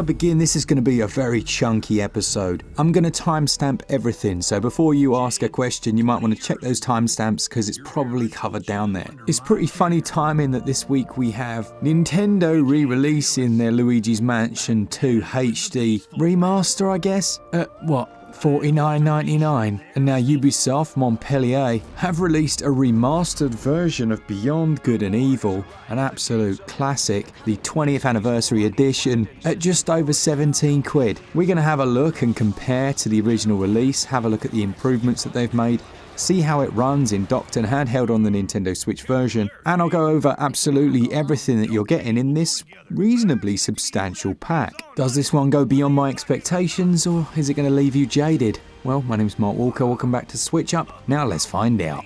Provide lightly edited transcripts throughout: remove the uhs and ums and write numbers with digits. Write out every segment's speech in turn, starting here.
I begin, this is going to be a very chunky episode. I'm going to timestamp everything, so before you ask a question, you might want to check those timestamps because it's probably covered down there. It's pretty funny timing that this week we have Nintendo re-releasing their Luigi's Mansion 2 HD remaster, I guess? What? $49.99, and now Ubisoft Montpellier have released a remastered version of Beyond Good and Evil, an absolute classic, the 20th anniversary edition, at just over 17 quid. We're going to have a look and compare to the original release, have a look at the improvements that they've made, see how it runs in docked and handheld on the Nintendo Switch version, and I'll go over absolutely everything that you're getting in this reasonably substantial pack. Does this one go beyond my expectations, or is it going to leave you jaded? Well, my name's Mark Walker, welcome back to SwitchUp. Now let's find out.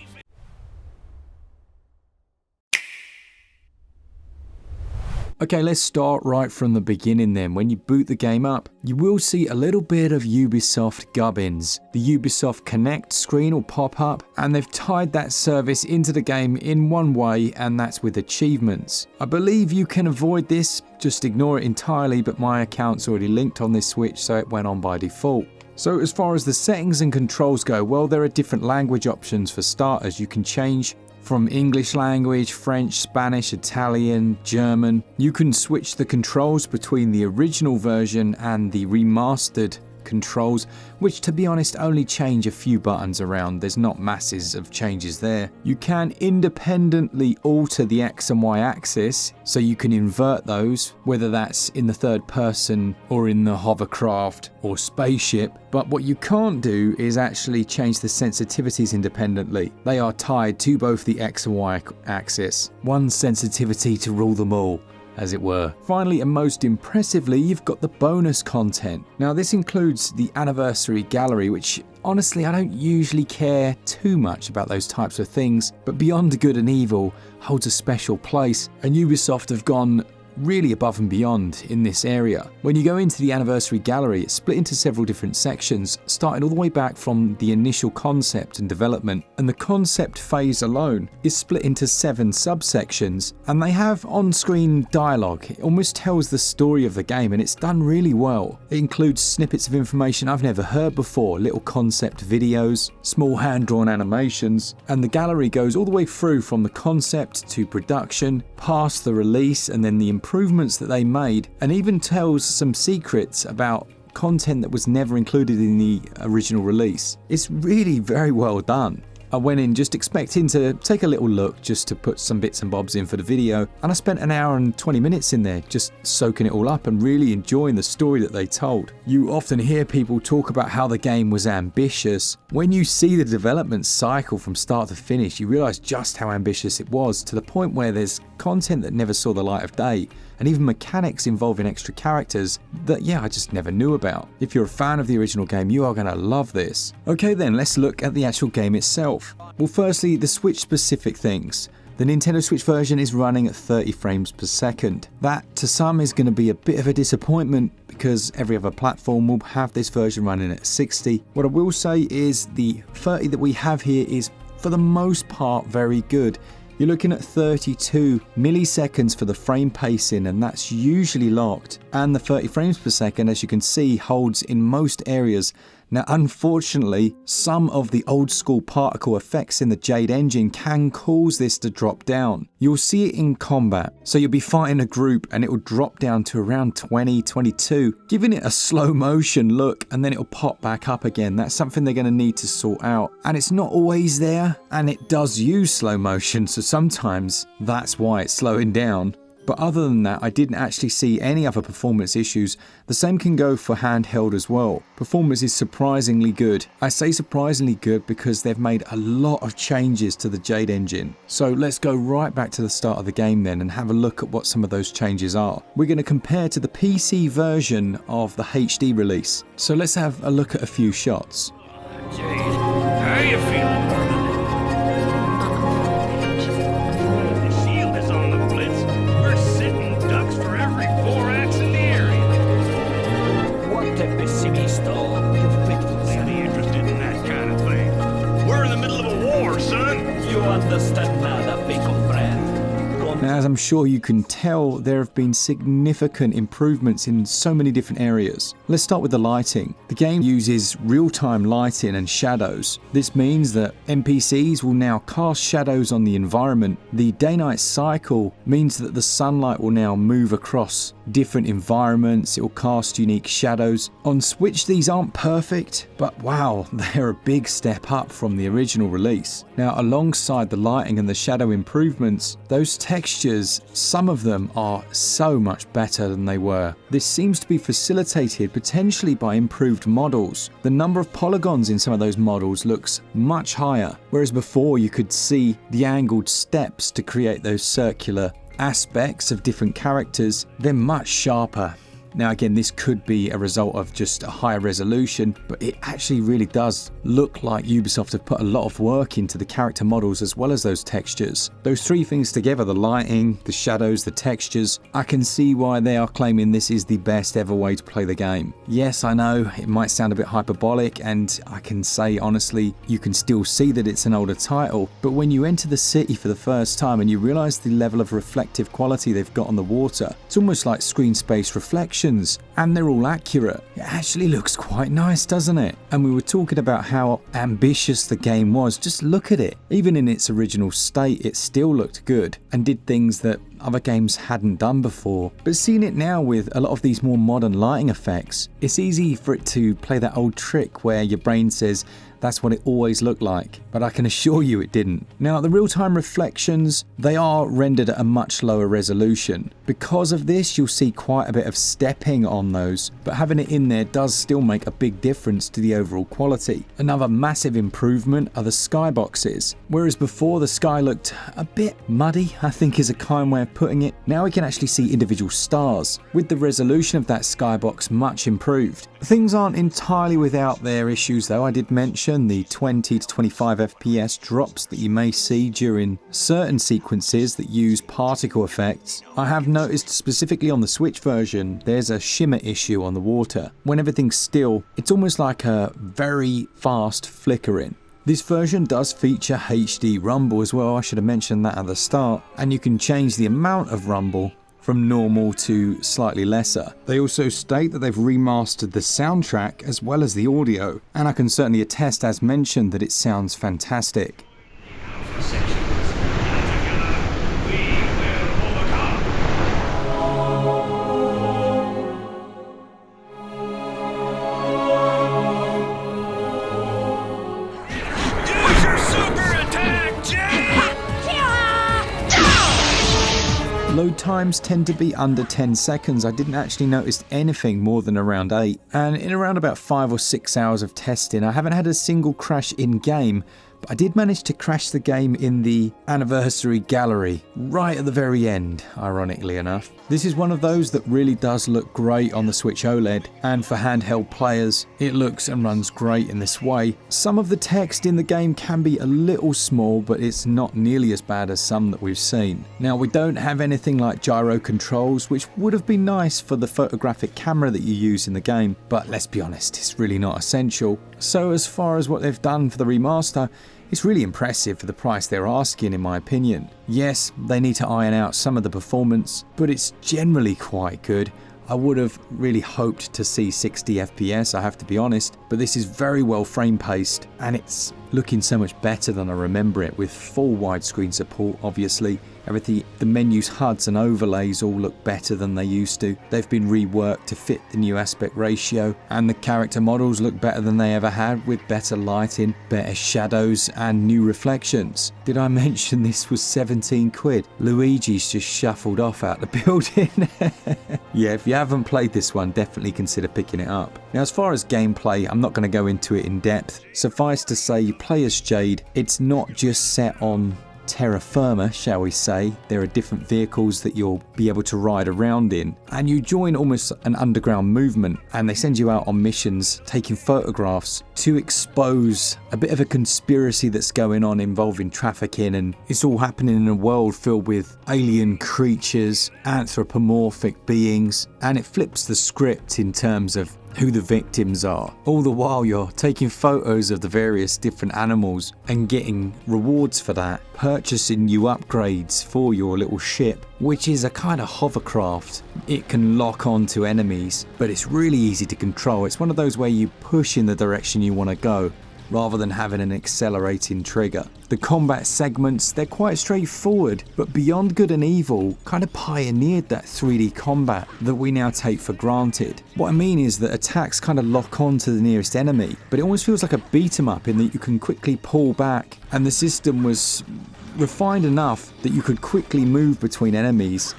Okay, let's start right from the beginning then. When you boot the game up, you will see a little bit of Ubisoft gubbins. The Ubisoft Connect screen will pop up, and they've tied that service into the game in one way, and that's with achievements. I believe you can avoid this, just ignore it entirely, but my account's already linked on this Switch, so it went on by default. So as far as the settings and controls go, well, there are different language options for starters. You can change from English language, French, Spanish, Italian, German. You can switch the controls between the original version and the remastered controls, which to be honest only change a few buttons around. There's not masses of changes there. You can independently alter the X and Y axis, so you can invert those, whether that's in the third person or in the hovercraft or spaceship. But what you can't do is actually change the sensitivities independently. They are tied to both the X and Y axis. One sensitivity to rule them all, as it were. Finally, and most impressively, you've got the bonus content. Now this includes the anniversary gallery, which honestly I don't usually care too much about those types of things, but Beyond Good and Evil holds a special place, and Ubisoft have gone really above and beyond in this area. When you go into the anniversary gallery, it's split into several different sections, starting all the way back from the initial concept and development, and the concept phase alone is split into 7 subsections, and they have on-screen dialogue. It almost tells the story of the game, and it's done really well. It includes snippets of information I've never heard before, little concept videos, small hand-drawn animations, and the gallery goes all the way through from the concept to production, past the release, and then the improvements that they made, and even tells some secrets about content that was never included in the original release. It's really very well done. I went in just expecting to take a little look just to put some bits and bobs in for the video, and I spent an hour and 20 minutes in there just soaking it all up and really enjoying the story that they told. You often hear people talk about how the game was ambitious. When you see the development cycle from start to finish, you realise just how ambitious it was, to the point where there's content that never saw the light of day, and even mechanics involving extra characters that, I just never knew about. If you're a fan of the original game, you are going to love this. Okay then, let's look at the actual game itself. Well, firstly, the Switch specific things. The Nintendo Switch version is running at 30 frames per second. That, to some, is going to be a bit of a disappointment because every other platform will have this version running at 60. What I will say is the 30 that we have here is, for the most part, very good. You're looking at 32 milliseconds for the frame pacing, and that's usually locked. And the 30 frames per second, as you can see, holds in most areas. Now, unfortunately, some of the old school particle effects in the Jade engine can cause this to drop down. You'll see it in combat. So you'll be fighting a group and it will drop down to around 20, 22, giving it a slow motion look, and then it'll pop back up again. That's something they're going to need to sort out. And it's not always there, and it does use slow motion, so sometimes that's why it's slowing down. But other than that, I didn't actually see any other performance issues. The same can go for handheld as well. Performance is surprisingly good. I say surprisingly good because they've made a lot of changes to the Jade engine. So let's go right back to the start of the game then and have a look at what some of those changes are. We're going to compare to the PC version of the HD release. So let's have a look at a few shots. Jade, how you feeling? As I'm sure you can tell, there have been significant improvements in so many different areas. Let's start with the lighting. The game uses real-time lighting and shadows. This means that NPCs will now cast shadows on the environment. The day-night cycle means that the sunlight will now move across different environments. It will cast unique shadows. On Switch, these aren't perfect, but wow, they're a big step up from the original release. Now, alongside the lighting and the shadow improvements, those textures, some of them are so much better than they were. This seems to be facilitated potentially by improved models. The number of polygons in some of those models looks much higher, whereas before you could see the angled steps to create those circular aspects of different characters. They're much sharper. Now again, this could be a result of just a higher resolution, but it actually really does look like Ubisoft have put a lot of work into the character models as well as those textures. Those three things together, the lighting, the shadows, the textures, I can see why they are claiming this is the best ever way to play the game. Yes, I know it might sound a bit hyperbolic, and I can say honestly, you can still see that it's an older title, but when you enter the city for the first time and you realize the level of reflective quality they've got on the water, it's almost like screen space reflection. And they're all accurate. It actually looks quite nice, doesn't it? And we were talking about how ambitious the game was. Just look at it. Even in its original state, it still looked good and did things that other games hadn't done before. But seeing it now with a lot of these more modern lighting effects, it's easy for it to play that old trick where your brain says, that's what it always looked like, but I can assure you it didn't. Now, the real-time reflections, they are rendered at a much lower resolution. Because of this, you'll see quite a bit of stepping on those, but having it in there does still make a big difference to the overall quality. Another massive improvement are the skyboxes. Whereas before the sky looked a bit muddy, I think is a kind way of putting it, now we can actually see individual stars, with the resolution of that skybox much improved. Things aren't entirely without their issues though. I did mention the 20 to 25 FPS drops that you may see during certain sequences that use particle effects. I have noticed specifically on the Switch version, there's a shimmer issue on the water. When everything's still, it's almost like a very fast flickering. This version does feature HD rumble as well, I should have mentioned that at the start, and you can change the amount of rumble from normal to slightly lesser. They also state that they've remastered the soundtrack as well as the audio, and I can certainly attest, as mentioned, that it sounds fantastic. Load times tend to be under 10 seconds. I didn't actually notice anything more than around 8. And in around about 5 or 6 hours of testing, I haven't had a single crash in game, but I did manage to crash the game in the anniversary gallery, right at the very end, ironically enough. This is one of those that really does look great on the Switch OLED, and for handheld players, it looks and runs great in this way. Some of the text in the game can be a little small, but it's not nearly as bad as some that we've seen. Now, we don't have anything like gyro controls, which would have been nice for the photographic camera that you use in the game, but let's be honest, it's really not essential. So as far as what they've done for the remaster, it's really impressive for the price they're asking, in my opinion. Yes, they need to iron out some of the performance, but it's generally quite good. I would have really hoped to see 60 FPS, I have to be honest, but this is very well frame paced, and it's looking so much better than I remember it, with full widescreen support obviously. Everything, the menus, HUDs and overlays all look better than they used to. They've been reworked to fit the new aspect ratio, and the character models look better than they ever had, with better lighting, better shadows and new reflections. Did I mention this was 17 quid? Luigi's just shuffled off out the building. Yeah, if you haven't played this one, definitely consider picking it up. Now, as far as gameplay, I'm not going to go into it in depth. Suffice to say, you play as Jade. It's not just set on terra firma, shall we say. There are different vehicles that you'll be able to ride around in, and you join almost an underground movement, and they send you out on missions taking photographs to expose a bit of a conspiracy that's going on involving trafficking, and it's all happening in a world filled with alien creatures, anthropomorphic beings, and it flips the script in terms of who the victims are. All the while you're taking photos of the various different animals and getting rewards for that, purchasing new upgrades for your little ship, which is a kind of hovercraft. It can lock onto enemies, but it's really easy to control. It's one of those where you push in the direction you want to go, rather than having an accelerating trigger. The combat segments, they're quite straightforward, but Beyond Good and Evil kind of pioneered that 3D combat that we now take for granted. What I mean is that attacks kind of lock on to the nearest enemy, but it almost feels like a beat 'em up in that you can quickly pull back, and the system was refined enough that you could quickly move between enemies.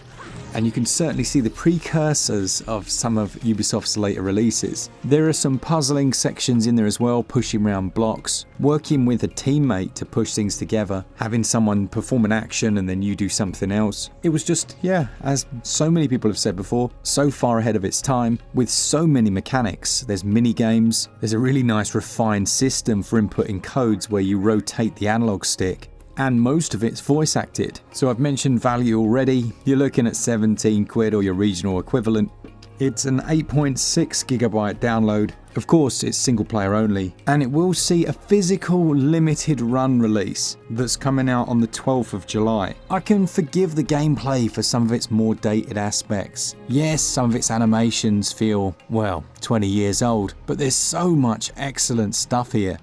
And you can certainly see the precursors of some of Ubisoft's later releases. There are some puzzling sections in there as well, pushing around blocks, working with a teammate to push things together, having someone perform an action and then you do something else. It was just, yeah, as so many people have said before, so far ahead of its time, with so many mechanics. There's mini games, there's a really nice refined system for inputting codes where you rotate the analog stick, and most of it's voice acted. So I've mentioned value already. You're looking at 17 quid or your regional equivalent. It's an 8.6 gigabyte download. Of course, it's single player only, and it will see a physical limited run release that's coming out on the 12th of July. I can forgive the gameplay for some of its more dated aspects. Yes, some of its animations feel, well, 20 years old, but there's so much excellent stuff here.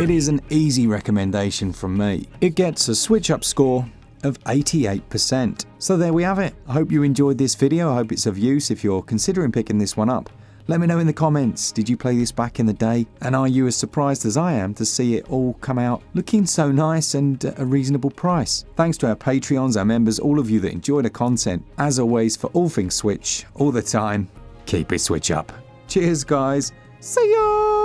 It is an easy recommendation from me. It gets a SwitchUp score of 88%. So there we have it. I hope you enjoyed this video. I hope it's of use if you're considering picking this one up. Let me know in the comments, did you play this back in the day? And are you as surprised as I am to see it all come out looking so nice and at a reasonable price? Thanks to our Patreons, our members, all of you that enjoy the content. As always, for all things Switch, all the time, keep it Switch up. Cheers guys. See ya!